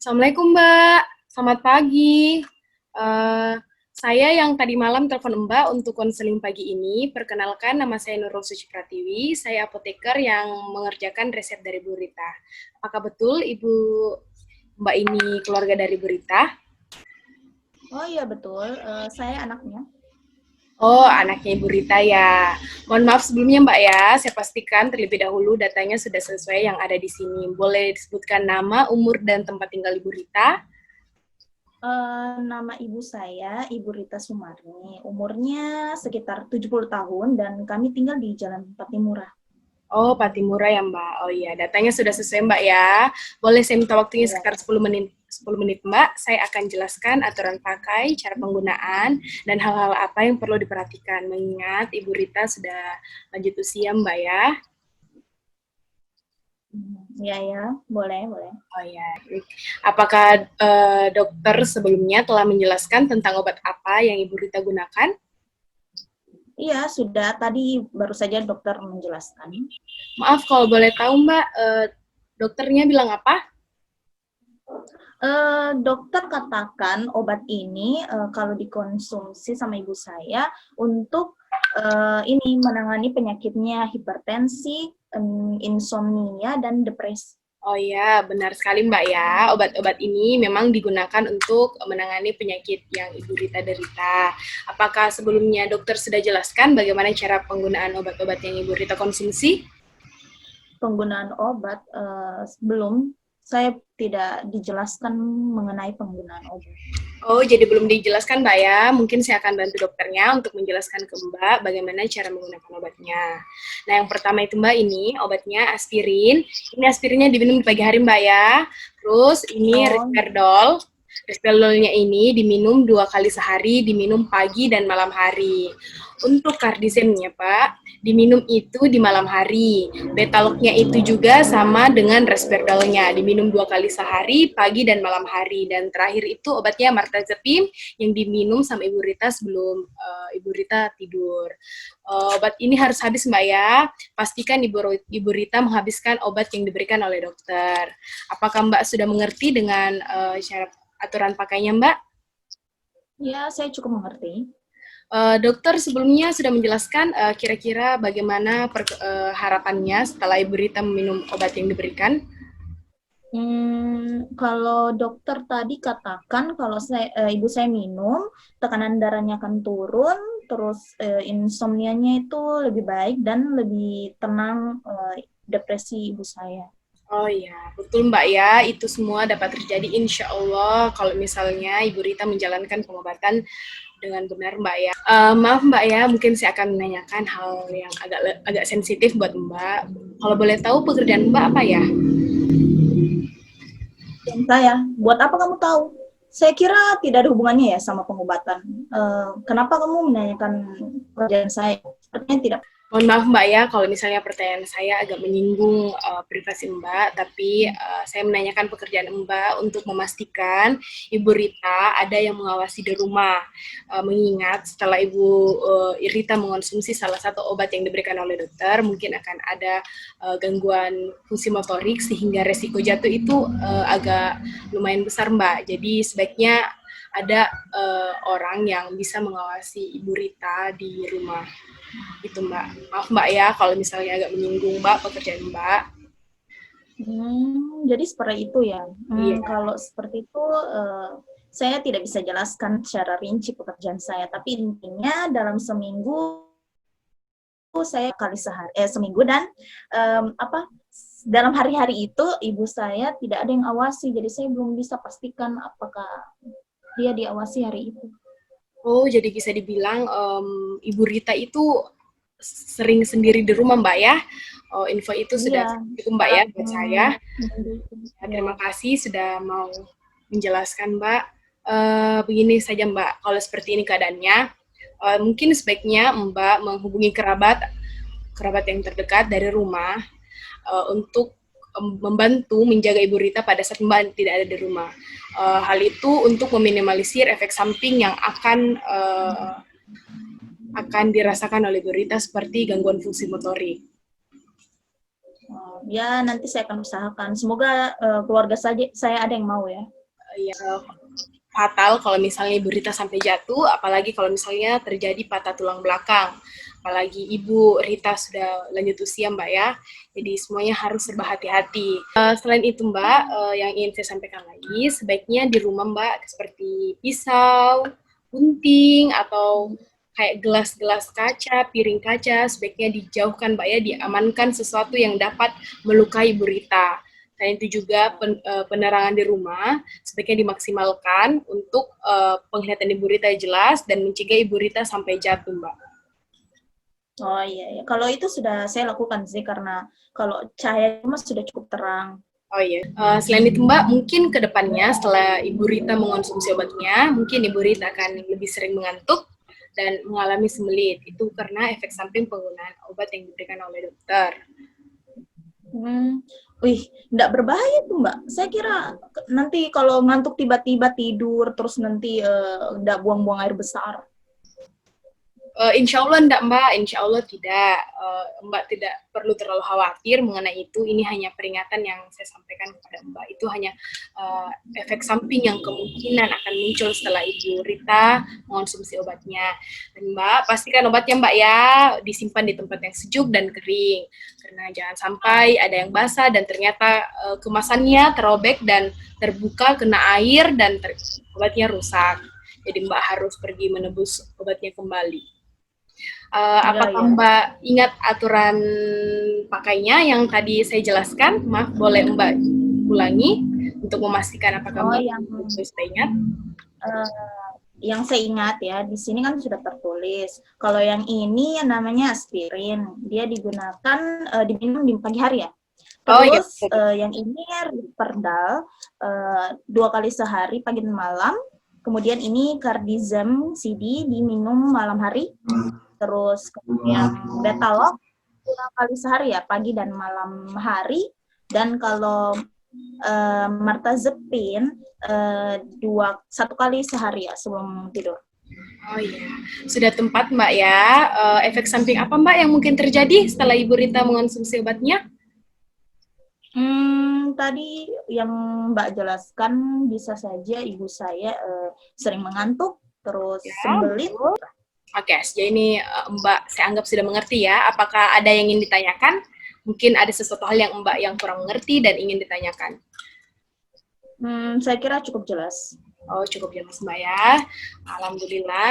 Assalamualaikum Mbak, selamat pagi. Eh, saya yang tadi malam telepon Mbak untuk konseling pagi ini. Perkenalkan, nama saya Nurul Suci Pratiwi. Saya apoteker yang mengerjakan resep dari Bu Rita. Apakah betul Ibu Mbak ini keluarga dari Bu Rita? Oh iya betul, saya anaknya. Oh, anaknya Ibu Rita ya. Mohon maaf sebelumnya Mbak ya, saya pastikan terlebih dahulu datanya sudah sesuai yang ada di sini. Boleh disebutkan nama, umur, dan tempat tinggal Ibu Rita? Nama ibu saya, Ibu Rita Sumarni. Umurnya sekitar 70 tahun dan kami tinggal di Jalan Patimura. Oh, Patimura ya Mbak. Oh iya, datanya sudah sesuai Mbak ya. Boleh saya minta waktunya Iya. sekitar 10 menit Mbak. Saya akan jelaskan aturan pakai, cara penggunaan, dan hal-hal apa yang perlu diperhatikan. Mengingat Ibu Rita sudah lanjut usia Mbak ya. Iya ya, boleh, boleh. Oh ya. Apakah dokter sebelumnya telah menjelaskan tentang obat apa yang Ibu Rita gunakan? Iya, sudah tadi baru saja dokter menjelaskan. Maaf kalau boleh tahu Mbak, dokternya bilang apa? Dokter katakan obat ini kalau dikonsumsi sama ibu saya untuk ini menangani penyakitnya hipertensi, insomnia, dan depresi. Oh ya, benar sekali Mbak ya. Obat-obat ini memang digunakan untuk menangani penyakit yang Ibu Rita derita. Apakah sebelumnya dokter sudah jelaskan bagaimana cara penggunaan obat-obat yang Ibu Rita konsumsi? Penggunaan obat belum, saya tidak dijelaskan mengenai penggunaan obat. Oh, jadi belum dijelaskan Mbak ya. Mungkin saya akan bantu dokternya untuk menjelaskan ke Mbak bagaimana cara menggunakan obatnya. Nah, yang pertama itu Mbak, ini obatnya aspirin. Ini aspirinnya diminum di pagi hari Mbak ya. Terus ini Oh, Risperdal. Risperdalnya ini diminum 2 kali sehari, diminum pagi dan malam hari. Untuk kardisemnya Pak, diminum itu di malam hari. Betaloknya itu juga sama dengan Risperdalnya, diminum 2 kali sehari, pagi dan malam hari. Dan terakhir itu obatnya Martazepam yang diminum sama Ibu Rita sebelum Ibu Rita tidur. Obat ini harus habis Mbak ya. Pastikan Ibu Rita menghabiskan obat yang diberikan oleh dokter. Apakah Mbak sudah mengerti dengan cara aturan pakainya Mbak? ya saya cukup mengerti. Dokter sebelumnya sudah menjelaskan kira-kira bagaimana harapannya setelah Ibu Rita meminum obat yang diberikan. Kalau dokter tadi katakan kalau ibu saya minum, tekanan darahnya akan turun, terus insomnianya itu lebih baik dan lebih tenang depresi ibu saya. Oh ya, betul Mbak ya, itu semua dapat terjadi insya Allah kalau misalnya Ibu Rita menjalankan pengobatan dengan benar Mbak ya. Maaf Mbak ya, mungkin saya akan menanyakan hal yang agak sensitif buat Mbak. Kalau boleh tahu pekerjaan Mbak apa ya? Dan saya, buat apa kamu tahu? Saya kira tidak ada hubungannya ya sama pengobatan. Kenapa kamu menanyakan pekerjaan saya? Sepertinya tidak. Mohon maaf Mbak ya, kalau misalnya pertanyaan saya agak menyinggung privasi Mbak, tapi saya menanyakan pekerjaan Mbak untuk memastikan Ibu Rita ada yang mengawasi di rumah. Mengingat setelah Ibu Rita mengonsumsi salah satu obat yang diberikan oleh dokter, mungkin akan ada gangguan fungsi motorik sehingga resiko jatuh itu agak lumayan besar Mbak. Jadi sebaiknya ada orang yang bisa mengawasi Ibu Rita di rumah. Itu Mbak. Maaf Mbak ya kalau misalnya agak menyinggung Mbak pekerjaan Mbak. Jadi seperti itu ya. Iya. Kalau seperti itu, saya tidak bisa jelaskan secara rinci pekerjaan saya. Tapi intinya dalam seminggu saya kali seminggu dan dalam hari-hari itu ibu saya tidak ada yang awasi. Jadi saya belum bisa pastikan apakah dia diawasi hari itu. Oh, jadi bisa dibilang Ibu Rita itu sering sendiri di rumah Mbak ya. Oh, info itu sudah Iya. cukup Mbak ya buat saya. Terima Ya. kasih sudah mau menjelaskan Mbak. Begini saja Mbak, kalau seperti ini keadaannya, mungkin sebaiknya Mbak menghubungi kerabat yang terdekat dari rumah untuk membantu menjaga Ibu Rita pada saat Mbak tidak ada di rumah. Hal itu untuk meminimalisir efek samping yang akan dirasakan oleh Ibu Rita seperti gangguan fungsi motorik. Ya, nanti saya akan usahakan. Semoga keluarga saya ada yang mau ya. ya fatal kalau misalnya Ibu Rita sampai jatuh, apalagi kalau misalnya terjadi patah tulang belakang. Apalagi Ibu Rita sudah lanjut usia Mbak ya, jadi semuanya harus serba hati-hati. Selain itu Mbak, yang ingin saya sampaikan lagi, sebaiknya di rumah Mbak seperti pisau, gunting, atau kayak gelas-gelas kaca, piring kaca, sebaiknya dijauhkan Mbak ya, diamankan sesuatu yang dapat melukai Ibu Rita. Selain itu juga penerangan di rumah sebaiknya dimaksimalkan untuk penglihatan Ibu Rita jelas dan mencegah Ibu Rita sampai jatuh, Mbak. Oh iya, iya. Kalau itu sudah saya lakukan sih karena kalau cahaya mas sudah cukup terang. Oh iya. Selain itu Mbak, mungkin ke depannya setelah Ibu Rita mengonsumsi obatnya, mungkin Ibu Rita akan lebih sering mengantuk dan mengalami sembelit. Itu karena efek samping penggunaan obat yang diberikan oleh dokter. Wih, nggak berbahaya tuh Mbak. Saya kira nanti kalau ngantuk tiba-tiba tidur, terus nanti nggak buang-buang air besar. Insya Allah enggak Mbak, insya Allah tidak. Mbak tidak perlu terlalu khawatir mengenai itu. Ini hanya peringatan yang saya sampaikan kepada Mbak. Itu hanya efek samping yang kemungkinan akan muncul setelah Ibu Rita mengonsumsi obatnya. Dan Mbak, pastikan obatnya Mbak ya disimpan di tempat yang sejuk dan kering. Karena jangan sampai ada yang basah dan ternyata kemasannya terobek dan terbuka, kena air, dan obatnya rusak. Jadi Mbak harus pergi menebus obatnya kembali. Apakah Mbak ingat aturan pakainya yang tadi saya jelaskan? Maaf, boleh Mbak ulangi untuk memastikan apakah Mbak sudah ingat? Yang saya ingat ya, di sini kan sudah tertulis. Kalau yang ini namanya aspirin, dia digunakan diminum di pagi hari ya. Terus yang ini Risperdal 2 kali sehari pagi dan malam. Kemudian ini Cardizem CD diminum malam hari. Terus kemudian Betalok 2 kali sehari ya, pagi dan malam hari. Dan kalau Martazepin 1 kali sehari ya sebelum tidur. Oh iya, sudah tempat Mbak ya. Efek samping apa Mbak yang mungkin terjadi setelah Ibu Rita mengonsumsi obatnya? Tadi yang Mbak jelaskan bisa saja ibu saya sering mengantuk, terus sembelit. Oke, sejauh ini Mbak saya anggap sudah mengerti ya. Apakah ada yang ingin ditanyakan? Mungkin ada sesuatu hal yang Mbak yang kurang mengerti dan ingin ditanyakan. Saya kira cukup jelas. Oh, cukup jelas Mbak ya. Alhamdulillah,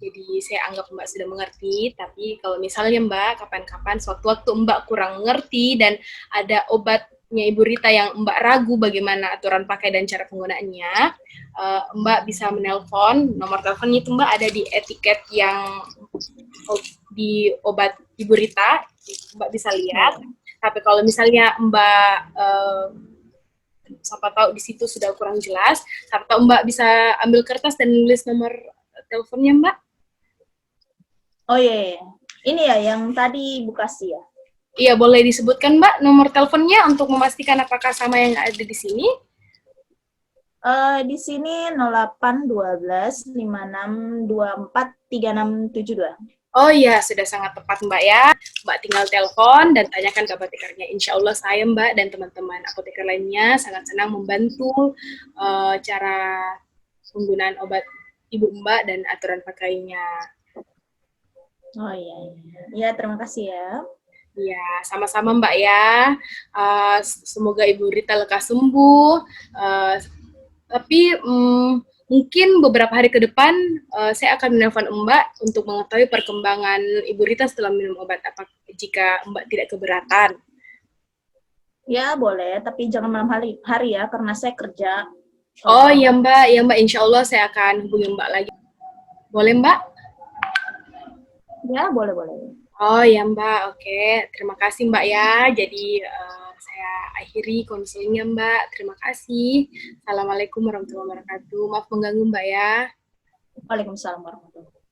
jadi saya anggap Mbak sudah mengerti. Tapi kalau misalnya Mbak, kapan-kapan suatu waktu Mbak kurang mengerti dan ada obatnya Ibu Rita yang Mbak ragu bagaimana aturan pakai dan cara penggunaannya, Mbak bisa menelpon. Nomor teleponnya itu Mbak ada di etiket yang di obat Ibu Rita, Mbak bisa lihat. Tapi kalau misalnya Mbak siapa tahu di situ sudah kurang jelas, siapa tahu Mbak bisa ambil kertas dan nulis nomor teleponnya Mbak. Oh iya, ini ya yang tadi Ibu kasih ya? Iya, boleh disebutkan Mbak nomor teleponnya untuk memastikan apakah sama yang ada di sini? Di sini 0812 5624 3672. Oh iya, sudah sangat tepat Mbak ya. Mbak tinggal telepon dan tanyakan ke apotekernya. Insya Allah saya Mbak dan teman-teman apoteker lainnya sangat senang membantu cara penggunaan obat Ibu Mbak dan aturan pakainya. Oh iya, ya terima kasih ya. Ya, sama-sama Mbak ya. Semoga Ibu Rita lekas sembuh. Tapi mungkin beberapa hari ke depan saya akan menelpon Mbak untuk mengetahui perkembangan Ibu Rita setelah minum obat. Apa jika Mbak tidak keberatan? Ya boleh, tapi jangan malam hari ya, karena saya kerja. Oh ya Mbak, Insya Allah saya akan hubungi Mbak lagi. Boleh Mbak? Ya boleh. Oh ya Mbak, oke. Terima kasih Mbak ya. Jadi saya akhiri konselnya Mbak. Terima kasih. Assalamualaikum warahmatullahi wabarakatuh. Maaf mengganggu Mbak ya. Waalaikumsalam warahmatullahi wabarakatuh.